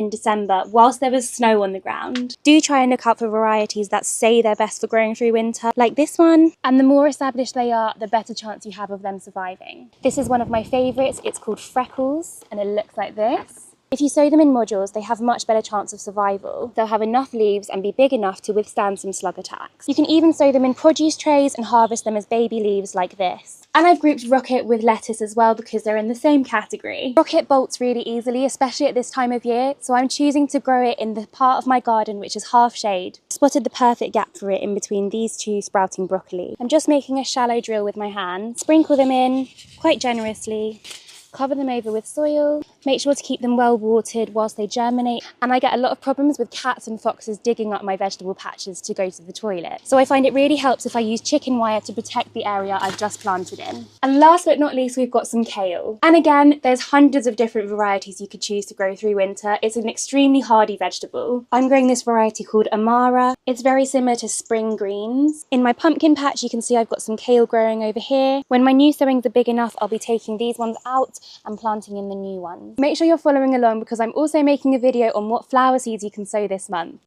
in December whilst there was snow on the ground. Do try and look out for varieties that say they're best for growing through winter, like this one. And the more established they are, the better chance you have of them surviving. This is one of my favourites. It's called Freckles and it looks like this. If you sow them in modules, they have much better chance of survival. They'll have enough leaves and be big enough to withstand some slug attacks. You can even sow them in produce trays and harvest them as baby leaves like this. And I've grouped Rocket with lettuce as well because they're in the same category. Rocket bolts really easily, especially at this time of year, so I'm choosing to grow it in the part of my garden which is half shade. Spotted the perfect gap for it in between these two sprouting broccoli. I'm just making a shallow drill with my hand, sprinkle them in quite generously, cover them over with soil, make sure to keep them well watered whilst they germinate, and I get a lot of problems with cats and foxes digging up my vegetable patches to go to the toilet. So I find it really helps if I use chicken wire to protect the area I've just planted in. And last but not least, we've got some kale. And again, there's hundreds of different varieties you could choose to grow through winter. It's an extremely hardy vegetable. I'm growing this variety called Amara. It's very similar to spring greens. In my pumpkin patch, you can see I've got some kale growing over here. When my new sowings are big enough, I'll be taking these ones out and planting in the new ones. Make sure you're following along because I'm also making a video on what flower seeds you can sow this month.